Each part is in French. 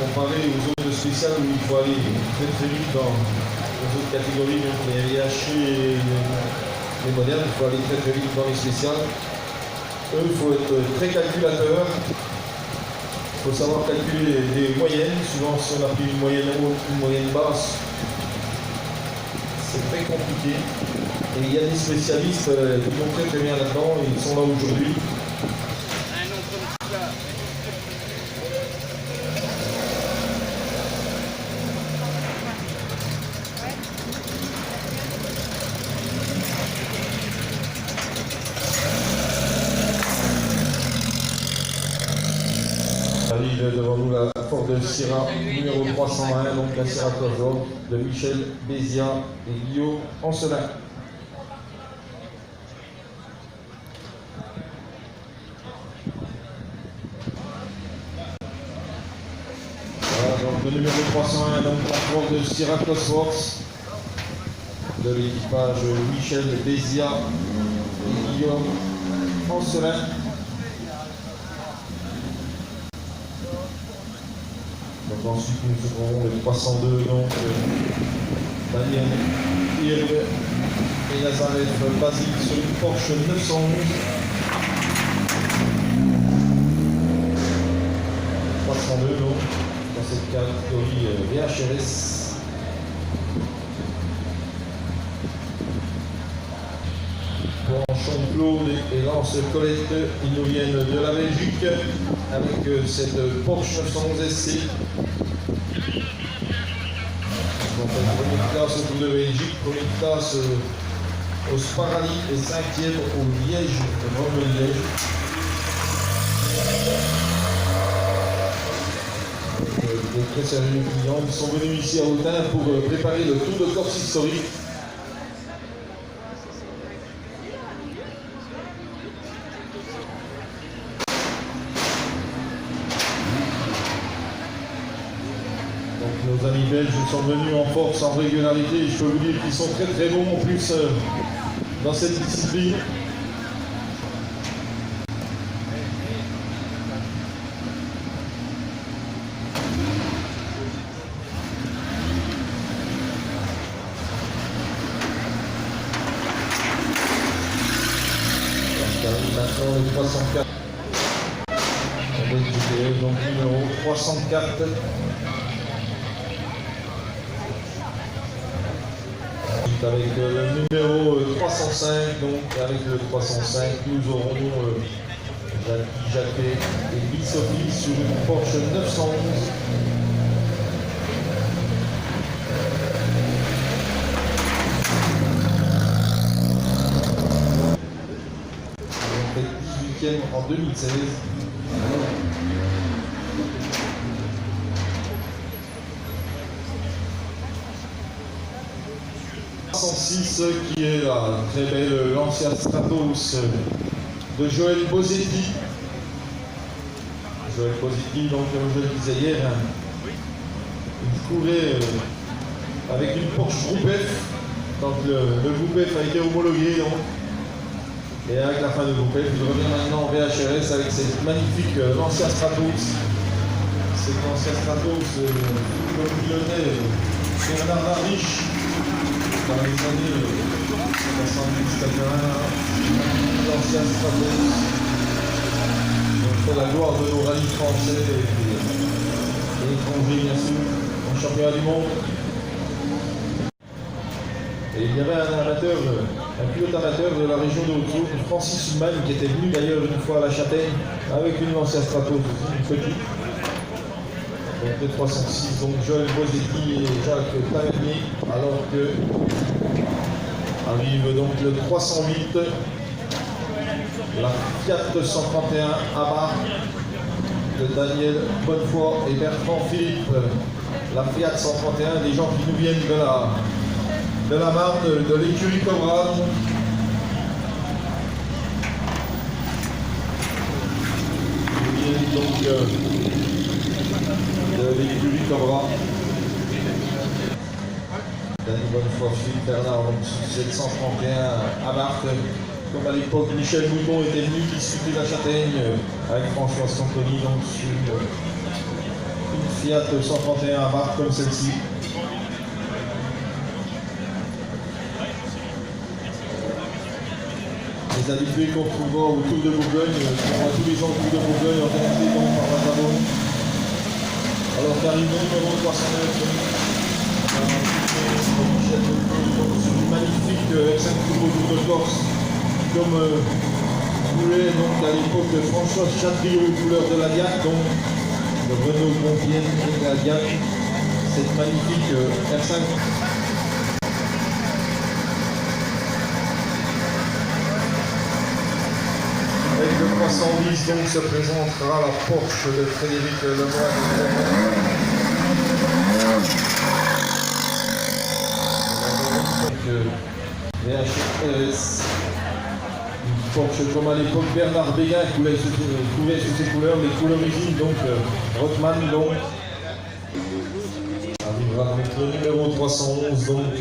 comparé aux autres spéciales où il faut aller très très vite dans les autres catégories, donc les hachis et les modernes, il faut aller très très vite dans les spéciales. Eux, il faut être très calculateur. Il faut savoir calculer des moyennes. Souvent, si on a pris une moyenne haute, une moyenne basse, c'est très compliqué. Et il y a des spécialistes qui vont très très bien là-dedans et ils sont là aujourd'hui. Arrive devant nous la Ford Sierra numéro 301, donc la Sierra Cosworth de Michel Béziat et Guillaume Ancelin. Voilà, donc le numéro 301, donc la Ford Sierra Cosworth de l'équipage Michel Béziat et Guillaume Ancelin. Donc ensuite nous aurons le 302, donc Daniel Hirve et Nazareth Basile sur une Porsche 911. Donc dans cette catégorie VHRS. Branchon Claude et Lance Colette, ils nous viennent de la Belgique avec cette Porsche 911 SC. Donc première classe au Tour de Belgique, première classe au Sparali et 5e au Liège, au Grand de Liège. Des très sérieux clients, ils sont venus ici à Autun pour préparer le Tour de Corse historique. Donc nos amis belges sont venus en force, en régularité, et je peux vous dire qu'ils sont très très bons en plus dans cette discipline. Maintenant le 304 avec GTE, donc numéro 304. Avec le numéro 305, donc avec le 305 nous aurons Jackie Jacquet et Guy Sophie sur une Porsche 911. En 2016. Qui est la très belle Lancia Stratos de Joël Bosetti. Joël Bosetti, donc comme je le disais hier, il courait avec une Porsche Groupe F quand le Groupe F a été homologué. Donc. Et avec la fin de Groupe F, il revient maintenant en VHRS avec cette magnifique Lancia Stratos. Cette Lancia Stratos, comme pilonnait Bernard Darviche dans les années 70-80, Lancia Stratos. Donc pour la gloire de nos rallyes français et étrangers, bien sûr, en championnat du monde. Et il y avait un pilote amateur de la région de Haute-Saône, Francis Human, qui était venu d'ailleurs une fois à la Châtaigne avec une Lancia Stratos, une petite. Donc le 306, donc Joël Bosetti et Jacques Tavernier, alors que arrive donc le 308, la Fiat 131 Abarth de Daniel Bonnefoy et Bertrand Philippe. La Fiat 131, des gens qui nous viennent de la Marne, de l'écurie Cobra. Donc de l'écurie Cobra. Dany Bonnefoy, Philippe Bernard, donc 731 Abarth. Comme à l'époque, Michel Mouton était venu discuter la Châtaigne avec François Santoni, donc sur une Fiat 131 à barre comme celle-ci. Les habitués qu'on retrouvera au Tour de Bourgogne, tous les ans au Tour de Bourgogne organisé donc par Mazabo. Alors qu'arrive le numéro 309. C'est une magnifique F5 Turbo Tour de Corse, comme voulait donc à l'époque François Chatriot, couleur de la Diac, donc de Renault Compiègne de la Diac, cette magnifique F5. Avec le 310 donc se présentera la Porsche de Frédéric Lemoine. VHS, une Porsche comme à l'époque Bernard Béguin coulait sous ses couleurs, les couleurs usines, donc Rothman, donc arrivera avec le numéro 311, donc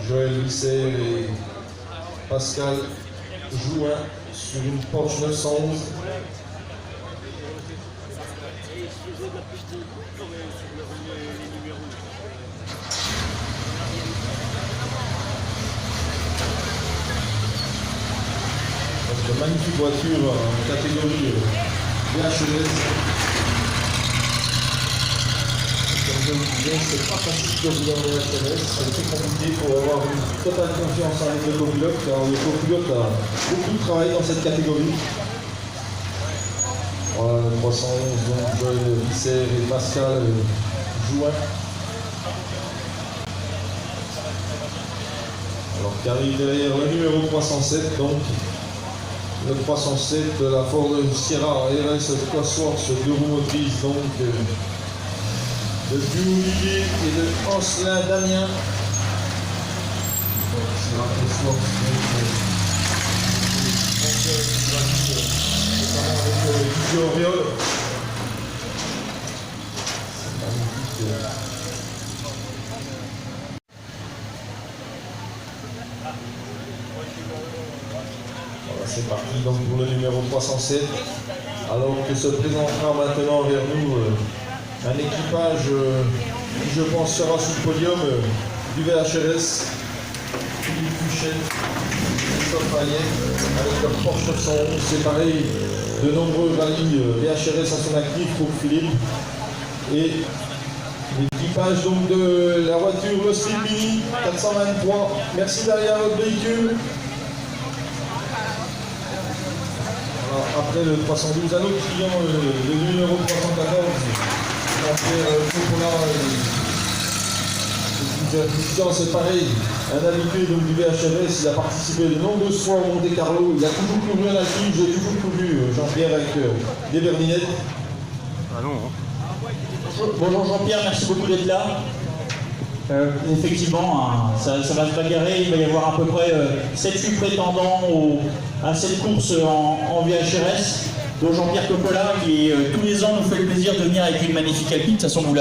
Joël Visser et Pascal Jouin sur une Porsche 911. Une magnifique voiture en catégorie VHS. Comme je vous disais, c'est pas facile de rouler en VHS, c'est très compliqué pour avoir une totale confiance avec le copilote, car le copilote a beaucoup de travail dans cette catégorie. Voilà, le 311, donc Joël Visser et Pascal Jouin. Alors qu'arrive derrière le numéro 307, donc le 307 de la Ford Sierra RS Cosworth 2 roues motrices, donc de Olivier et de Ancelin Damien. Sierra Cosworth, notamment avec Didier Auriol. C'est parti donc pour le numéro 307, alors que se présentera maintenant vers nous un équipage qui je pense sera sous le podium du VHRS, Philippe Fuchel, Christophe Hayek, avec leur Porsche 911, c'est pareil, de nombreux rallyes VHRS à son actif pour Philippe, et l'équipage donc de la voiture le Street Mini 423, merci derrière votre véhicule. Après le 312, un autre client, le numéro 314, Jean-Pierre Coppola, c'est pareil, un habitué donc du VHRS, il a participé de nombreuses fois au Monte Carlo, il a toujours couru un actif, j'ai toujours couru Jean-Pierre avec des berlinettes. Ah non, hein. Bonjour Jean-Pierre, merci beaucoup d'être là. Effectivement, ça va se bagarrer, il va y avoir à peu près 7-8 prétendants à cette course en VHRS, dont Jean-Pierre Coppola, qui tous les ans nous fait le plaisir de venir avec une magnifique Alpine. De toute façon, vous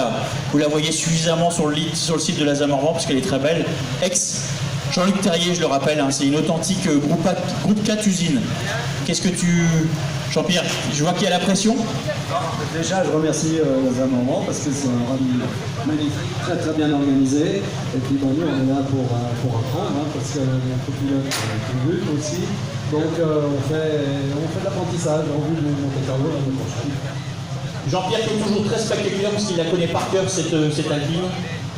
la voyez suffisamment sur le site de la Zamorvan, parce qu'elle est très belle. Ex Jean-Luc Terrier, je le rappelle, hein, c'est une authentique groupe 4 usine. Qu'est-ce que tu... Jean-Pierre, je vois qu'il y a la pression. Déjà, je remercie la Zamorvan parce que c'est un rallye magnifique, très très bien organisé. Et puis bon, nous, on est là pour apprendre, hein, parce qu'il y a un copilote qui lutte aussi. Donc on fait de l'apprentissage en vue de Monte Carlo l'année prochaine. Jean-Pierre qui est toujours très spectaculaire parce qu'il la connaît par cœur cette Alpine.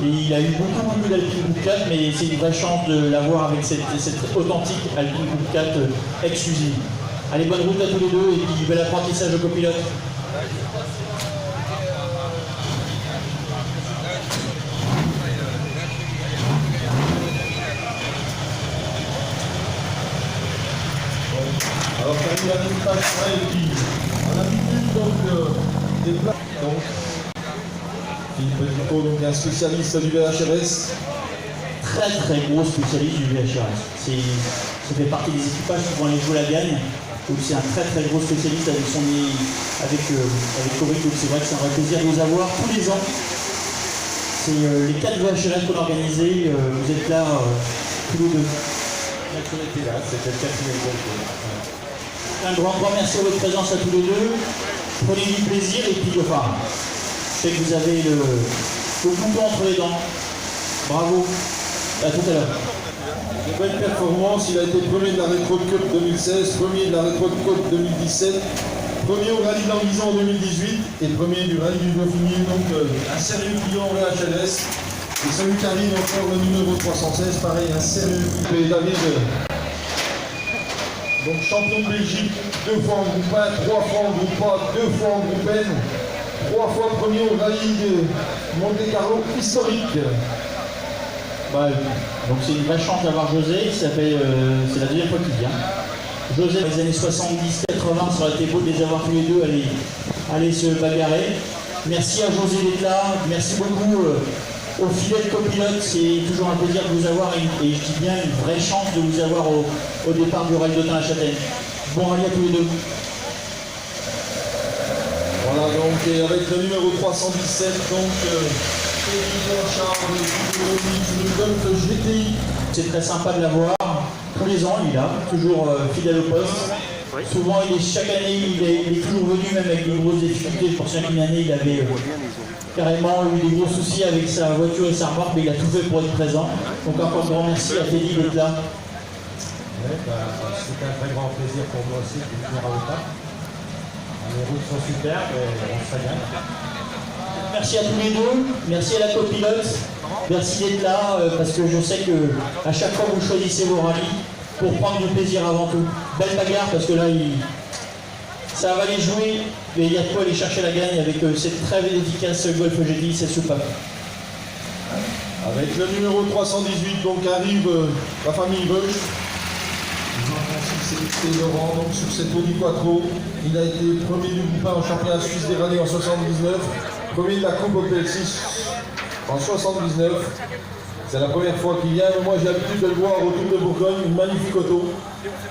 Et il a eu beaucoup d'Alpine Group 4, mais c'est une vraie chance de l'avoir avec cette authentique Alpine Group 4 ex-usine. Allez, bonne route à tous les deux et puis bel apprentissage au copilote. Alors ça arrive à une page et puis on a l'habitude donc des plats. Donc Philippe Ducot, donc un spécialiste du VHRS. Très gros spécialiste du VHRS. Ça fait partie des équipages qui vont aller jouer la gagne. Donc c'est un très gros spécialiste avec Coric, donc c'est vrai que c'est un vrai plaisir de nous avoir tous les ans. C'est les 4 VHRS qu'on a organisés, vous êtes là tous les deux. C'était le 4e groupe. Un grand merci à votre présence à tous les deux. Prenez du plaisir et puis enfin, Je sais que vous avez le couteau entre les dents. Bravo. À tout à l'heure. Une belle performance, il a été premier de la Retro Cup 2016, premier de la Retro Cup 2017, premier au rallye de l'Anguison en 2018 et premier du rallye du Dauphiné, donc un sérieux client en VHLS. Et celui qui arrive encore le numéro 316, pareil, un sérieux client. David, donc champion de Belgique, 2 fois en groupe 1, 3 fois en groupe A, 2 fois en groupe N, 3 fois premier au rallye de Monte Carlo historique. Bah, donc c'est une vraie chance d'avoir José, c'est la deuxième fois qu'il vient. José, dans les années 70-80, ça aurait été beau de les avoir tous les deux aller se bagarrer. Merci à José d'être là, merci beaucoup aux fidèles copilotes, c'est toujours un plaisir de vous avoir et je dis bien une vraie chance de vous avoir au départ du rallye d'Autun à Châtaigne. Bon rallye à tous les deux. Voilà, donc et avec le numéro 317, donc Charles, le Golf GTI. C'est très sympa de l'avoir. Tous les ans, il est là, toujours fidèle au poste. Oui. Souvent, chaque année, il est toujours venu, même avec de grosses difficultés. Je pense qu'une année, il avait carrément eu des gros soucis avec sa voiture et sa remorque, mais il a tout fait pour être présent. Donc encore un grand merci à Teddy d'être là. Ouais, c'était un très grand plaisir pour moi aussi de venir à Autun. Les routes sont superbes et on se régale. Merci à tous les deux, merci à la copilote, merci d'être là, parce que je sais que à chaque fois vous choisissez vos rallyes pour prendre du plaisir avant tout. Belle bagarre parce que là, ça va les jouer, mais il y a de quoi aller chercher la gagne avec cette très efficace Golf GTI, cette soupape. Avec le numéro 318, donc arrive la famille Beuch. Jean-Francis et Laurent, donc sur cette Audi Quattro. Il a été premier du groupe 1 en championnat suisse des rallyes en 79, premier de la Coupe Opel 6 en 79. C'est la première fois qu'il vient, mais moi j'ai l'habitude de le voir au Tour de Bourgogne, une magnifique auto.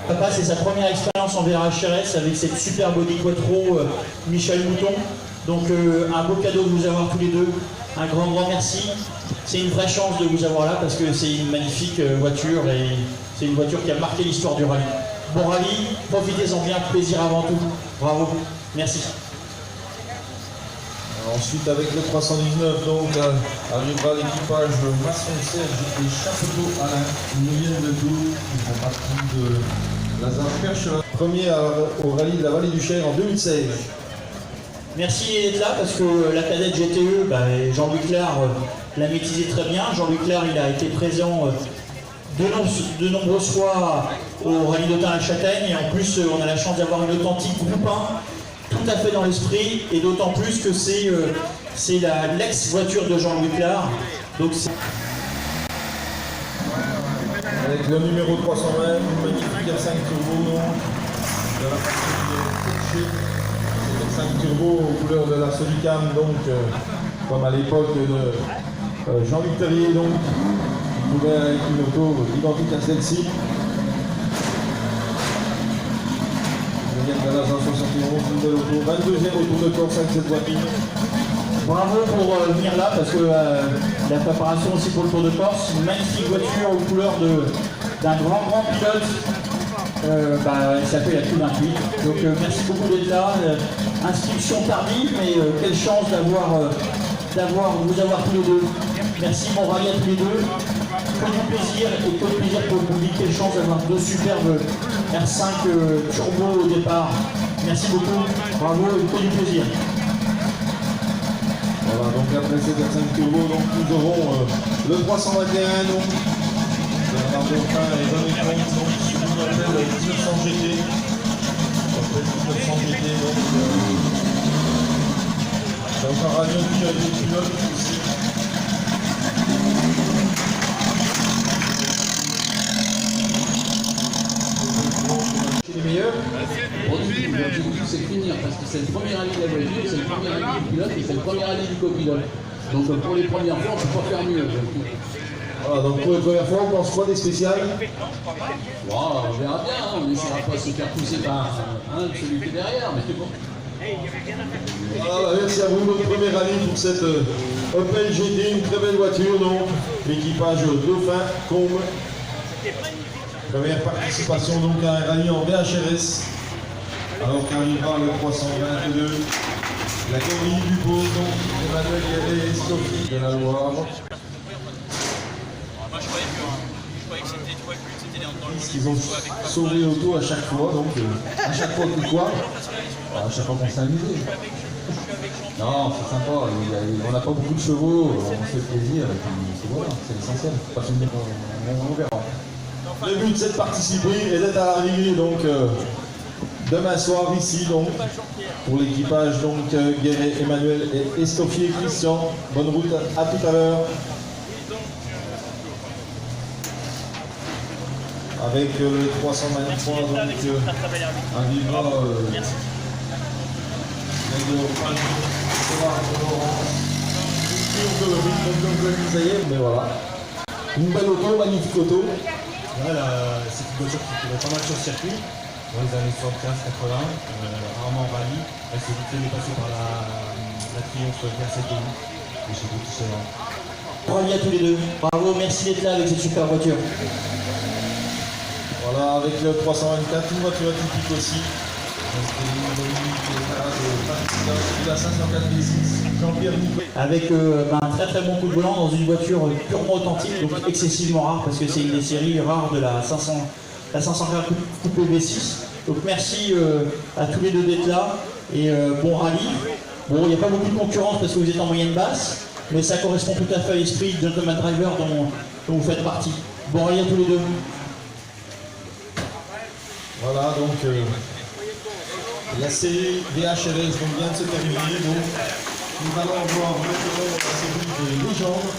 Papa, c'est sa première expérience en VRHRS avec cette super Audi Quattro Michel Mouton. Donc un beau cadeau de vous avoir tous les deux. Un grand merci. C'est une vraie chance de vous avoir là parce que c'est une magnifique voiture et c'est une voiture qui a marqué l'histoire du rallye. Bon rallye, profitez-en bien, plaisir avant tout. Bravo, merci. Ensuite, avec le 319, donc arrivera l'équipage Masson Serge et Chapeau Alain, qui viennent de Tours, qui font partie de Lazare Perche, premier au rallye de la Vallée du Cher en 2016. Merci d'être là parce que la cadette GTE, Jean-Louis Clair l'a maîtrisé très bien. Jean-Louis Clair, il a été présent de nombreuses fois au rallye d'Autun à Châtaigne et en plus on a la chance d'avoir une authentique groupe 1 tout à fait dans l'esprit et d'autant plus que c'est l'ex-voiture de Jean-Louis Clair. Donc avec le numéro 320, une magnifique R5 Turbo de la partie c'est R5 Turbo aux couleurs de la Solicam, donc comme à l'époque de Jean-Luc Terrier, donc qui pouvait avec une auto identique à celle-ci. Ils viennent de la 171, une belle auto, 22e au Tour de Corse avec cette voiture. bravo pour venir là parce que la préparation aussi pour le Tour de Corse, une magnifique voiture aux couleurs d'un grand pilote. Il s'appelle la Q28. Donc merci beaucoup d'être là. Inscription tardive, mais quelle chance de vous avoir tous les deux. Merci, bon rallye à tous les deux. Que du plaisir et que de plaisir pour le public. Quelle chance d'avoir deux superbes R5 Turbo au départ. Merci beaucoup, bravo et que du plaisir. Voilà, donc après cette R5 Turbo, donc nous aurons le 321, donc Bernard Dauphin et René Comte, donc ce qu'on appelle le 1900 GT. Après 1900 GT, donc c'est encore un avion qui a des pilotes aussi. Les meilleurs. L'objectif c'est de finir parce que c'est le premier rallye de la voiture, c'est le premier rallye du pilote et c'est le premier rallye du copilote. Donc pour les premières fois, on ne peut pas faire mieux. Voilà, donc pour la première fois, on pense quoi des spéciales? Wow, on verra bien, on n'essaiera pas de se faire pousser par celui qui est derrière, mais bon. Voilà, merci à vous, notre premier rallye pour cette Opel GT, une très belle voiture, donc l'équipage Dauphin, Combe. Première participation donc à un rallye en VHRS, alors qu'arrivera le 322. La Camille du Beau, donc Emmanuel Guéret et Sophie de la Loire. Ils ont sauvé l'auto à chaque fois, donc à chaque fois que quoi à chaque fois qu'on s'est amusé. Non, c'est sympa, on n'a pas beaucoup de chevaux, on se fait plaisir, et puis voilà, c'est l'essentiel. On verra. Le but c'est de participer et d'être à l'arrivée donc demain soir ici donc pour l'équipage donc Guéret, Emmanuel et Estoffier Christian. Bonne route, à tout à l'heure. Avec le 323 donc un vivant mais voilà. Une belle auto, magnifique auto. Voilà, c'est une voiture qui courait pas mal sur le circuit dans les années 75-80, rarement en rallye. Elle s'est vite fait dépasser par la Triomphe RCTI. Et j'ai beaucoup touché. Bravo à tous les deux. Bravo, merci d'être là avec cette super voiture. Voilà, avec le 324, une voiture atypique aussi. Avec un très très bon coup de volant dans une voiture purement authentique, donc excessivement rare parce que c'est une des séries rares de la 504 Coupé V6. Donc merci à tous les deux d'être là et bon rallye. Bon, il n'y a pas beaucoup de concurrence parce que vous êtes en moyenne basse, mais ça correspond tout à fait à l'esprit de Gentleman Driver dont vous faites partie. Bon rallye à tous les deux. Voilà, donc la série VHRS vient de se terminer, donc nous allons voir maintenant la série des légendes.